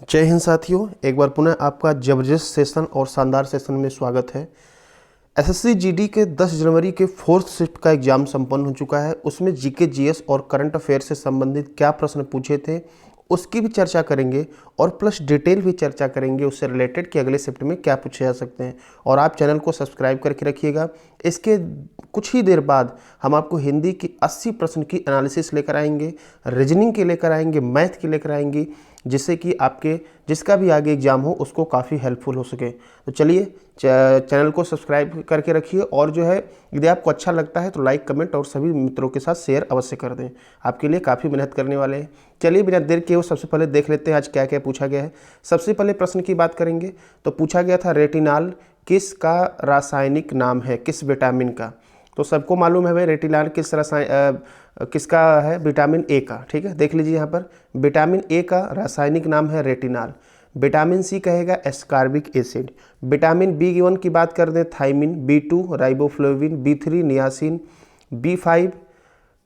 जय हिंद साथियों, एक बार पुनः आपका जबरदस्त सेशन और शानदार सेशन में स्वागत है। एसएससी जीडी के 10 जनवरी के फोर्थ शिफ्ट का एग्जाम संपन्न हो चुका है। उसमें जीके जीएस और करंट अफेयर से संबंधित क्या प्रश्न पूछे थे उसकी भी चर्चा करेंगे और प्लस डिटेल भी चर्चा करेंगे उससे रिलेटेड कि अगले शिफ्ट में क्या पूछे जा सकते हैं। और आप चैनल को सब्सक्राइब करके रखिएगा। इसके कुछ ही देर बाद हम आपको हिंदी की 80 प्रश्न की एनालिसिस लेकर आएंगे, रीजनिंग के लेकर आएंगे, मैथ के लेकर आएंगे, जिससे कि आपके जिसका भी आगे एग्जाम हो उसको काफ़ी हेल्पफुल हो सके। तो चलिए चैनल को सब्सक्राइब करके रखिए और जो है यदि आपको अच्छा लगता है तो लाइक, कमेंट और सभी मित्रों के साथ शेयर अवश्य कर दें। आपके लिए काफ़ी मेहनत करने वाले हैं। चलिए बिना देर किए सबसे पहले देख लेते हैं आज क्या क्या पूछा गया है। सबसे पहले प्रश्न की बात करेंगे तो पूछा गया था रेटिनॉल किस का रासायनिक नाम है, किस विटामिन का। तो सबको मालूम है भाई रेटिनॉल किसका है, विटामिन ए का। ठीक है, देख लीजिए यहाँ पर विटामिन ए का रासायनिक नाम है रेटिनॉल। विटामिन सी कहेगा एस्कॉर्बिक एसिड। विटामिन बी1 की बात कर दें thiamine, बी2 riboflavin, B3 niacin, B5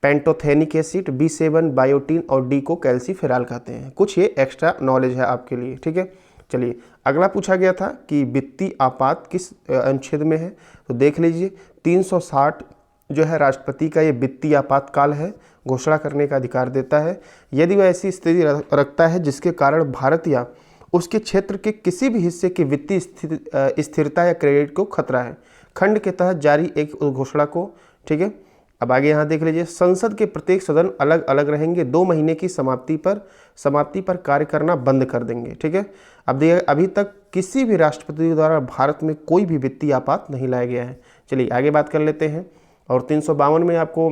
pantothenic acid, बी7 biotin और डी को कैल्सीफेरॉल कहते हैं। कुछ ये एक्स्ट्रा नॉलेज है आपके लिए। ठीक है, चलिए अगला पूछा गया था कि वित्तीय आपात किस अनुच्छेद में है। तो देख लीजिए 360 जो है राष्ट्रपति का ये वित्तीय आपातकाल है, घोषणा करने का अधिकार देता है यदि वह ऐसी स्थिति रखता है जिसके कारण भारत या उसके क्षेत्र के किसी भी हिस्से की वित्तीय स्थिरता या क्रेडिट को खतरा है, खंड के तहत जारी एक घोषणा को। ठीक है, अब आगे यहाँ देख लीजिए संसद के प्रत्येक सदन अलग अलग रहेंगे, 2 महीने की समाप्ति पर कार्य करना बंद कर देंगे। ठीक है, अब देखिए अभी तक किसी भी राष्ट्रपति द्वारा भारत में कोई भी वित्तीय आपात नहीं लाया गया है। चलिए आगे बात कर लेते हैं। और 352 में आपको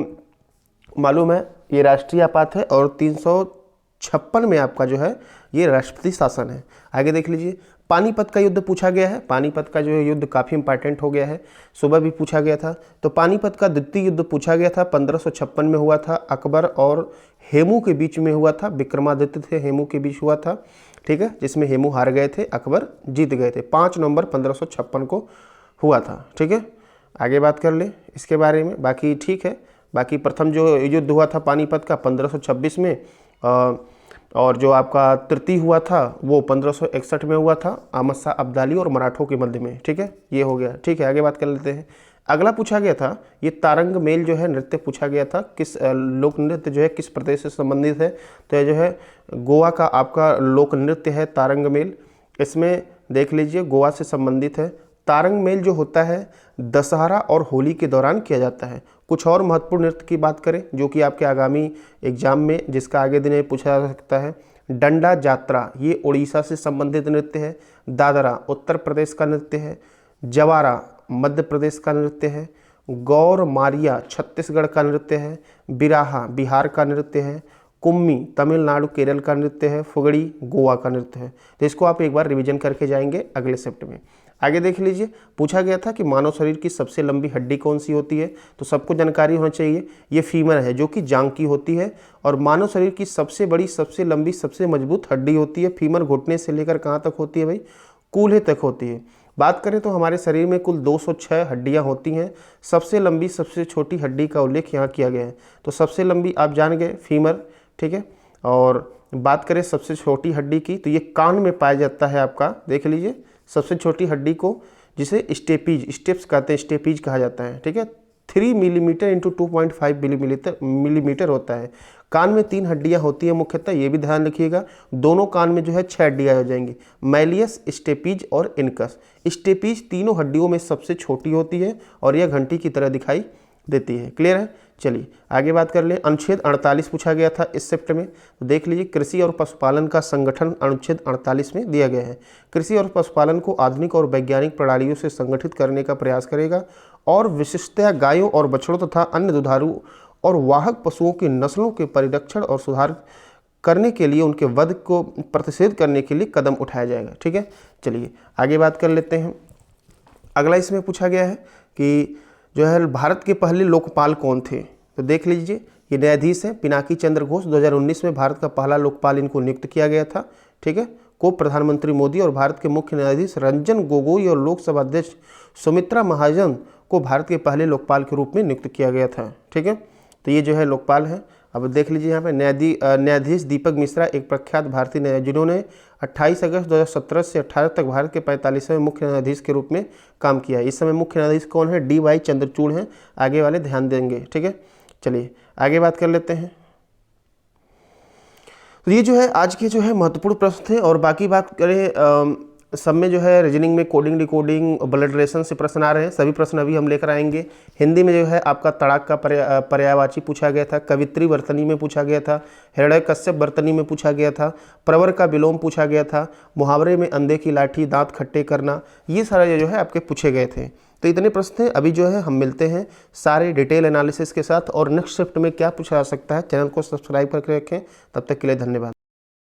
मालूम है ये राष्ट्रीय आपात है और 356 में आपका जो है ये राष्ट्रपति शासन है। आगे देख लीजिए पानीपत का युद्ध पूछा गया है। पानीपत का जो है युद्ध काफ़ी इंपॉर्टेंट हो गया है, सुबह भी पूछा गया था। तो पानीपत का द्वितीय युद्ध पूछा गया था, 1556 में हुआ था। अकबर और हेमू के बीच में हुआ था, विक्रमादित्य थे हेमू के बीच हुआ था। ठीक है, जिसमें हेमू हार गए थे, अकबर जीत गए थे। 5 नवंबर 1556 को हुआ था। ठीक है, आगे बात कर ले इसके बारे में। बाकी ठीक है, बाकी प्रथम जो युद्ध हुआ था पानीपत का 1526 में और जो आपका तृतीय हुआ था वो 1561 में हुआ था, अहमद शाह अब्दाली और मराठों के मध्य में। ठीक है, ये हो गया। ठीक है, आगे बात कर लेते हैं। अगला पूछा गया था ये तारंग मेल जो है नृत्य पूछा गया था, किस लोक नृत्य जो है किस प्रदेश से संबंधित है। तो ये जो है गोवा का आपका लोक नृत्य है तारंग मेल। इसमें देख लीजिए गोवा से संबंधित है। तारंग मेल जो होता है दशहरा और होली के दौरान किया जाता है। कुछ और महत्वपूर्ण नृत्य की बात करें जो कि आपके आगामी एग्जाम में जिसका आगे दिन में पूछा जा सकता है, डंडा जात्रा ये उड़ीसा से संबंधित नृत्य है। दादरा उत्तर प्रदेश का नृत्य है। जवारा मध्य प्रदेश का नृत्य है। गौर मारिया छत्तीसगढ़ का नृत्य है। बिराहा बिहार का नृत्य है। कुम्मी तमिलनाडु केरल का नृत्य है। फुगड़ी गोवा का नृत्य है। तो इसको आप एक बार रिवीजन करके जाएंगे अगले शिफ्ट में। आगे देख लीजिए पूछा गया था कि मानव शरीर की सबसे लंबी हड्डी कौन सी होती है। तो सबको जानकारी होना चाहिए ये फीमर है जो कि जांग की होती है और मानव शरीर की सबसे बड़ी, सबसे लंबी, सबसे मजबूत हड्डी होती है फीमर। घुटने से लेकर कहाँ तक होती है भाई, कूल्हे तक होती है। बात करें तो हमारे शरीर में कुल 206 हड्डियाँ होती हैं। सबसे लंबी सबसे छोटी हड्डी का उल्लेख यहाँ किया गया है। तो सबसे लंबी आप जान गए फीमर। ठीक है, और बात करें सबसे छोटी हड्डी की तो ये कान में पाया जाता है आपका। देख लीजिए सबसे छोटी हड्डी को जिसे स्टेप्स कहते हैं, स्टेपीज कहा जाता है। ठीक है, 3 मिलीमीटर इंटू 2.5 मिलीमीटर होता है। कान में 3 हड्डियां होती हैं मुख्यतः, ये भी ध्यान रखिएगा। दोनों कान में जो है 6 हड्डियां हो जाएंगी, मैलियस, स्टेपीज और इनकस। स्टेपीज तीनों हड्डियों में सबसे छोटी होती है और यह घंटी की तरह दिखाई देती है। क्लियर है, चलिए आगे बात कर ले। अनुच्छेद 48 पूछा गया था इस शिफ्ट में। तो देख लीजिए कृषि और पशुपालन का संगठन अनुच्छेद 48 में दिया गया है। कृषि और पशुपालन को आधुनिक और वैज्ञानिक प्रणालियों से संगठित करने का प्रयास करेगा और विशिष्टतया गायों और बछड़ों तथा अन्य दुधारू और वाहक पशुओं की नस्लों के परिरक्षण और सुधार करने के लिए उनके वध को प्रतिषेध करने के लिए कदम उठाया जाएगा। ठीक है, चलिए आगे बात कर लेते हैं। अगला इसमें पूछा गया है कि जो है भारत के पहले लोकपाल कौन थे। तो देख लीजिए ये न्यायाधीश है पिनाकी चंद्र घोष। 2019 में भारत का पहला लोकपाल इनको नियुक्त किया गया था। ठीक है, को प्रधानमंत्री मोदी और भारत के मुख्य न्यायाधीश रंजन गोगोई और लोकसभा अध्यक्ष सुमित्रा महाजन को भारत के पहले लोकपाल के रूप में नियुक्त किया गया था। ठीक है, तो ये जो है लोकपाल है। अब देख लीजिए यहाँ पे न्यायाधीश दीपक मिश्रा एक प्रख्यात भारतीय न्यायाधीश जिन्होंने 28 अगस्त 2017 से 18 तक भारत के 45वें मुख्य न्यायाधीश के रूप में काम किया। इस समय मुख्य न्यायाधीश कौन है? DY चंद्रचूड़ हैं। आगे वाले ध्यान देंगे, ठीक है। चलिए आगे बात कर लेते हैं। तो ये जो है आज के जो है महत्वपूर्ण प्रश्न थे, और बाकी बात करें सब में जो है रीजनिंग में कोडिंग, डिकोडिंग, ब्लड रिलेशन से प्रश्न आ रहे हैं। सभी प्रश्न अभी हम लेकर आएंगे। हिंदी में जो है आपका तड़ाक का पर्यायवाची पूछा गया था, कवित्री वर्तनी में पूछा गया था, हृदय कश्यप वर्तनी में पूछा गया था, प्रवर का विलोम पूछा गया था, मुहावरे में अंधे की लाठी दांत खट्टे करना, ये सारे जो है आपके पूछे गए थे। तो इतने प्रश्न थे। अभी जो है हम मिलते हैं सारे डिटेल एनालिसिस के साथ, और नेक्स्ट शिफ्ट में क्या पूछा जा सकता है। चैनल को सब्सक्राइब करके रखें। तब तक के लिए धन्यवाद।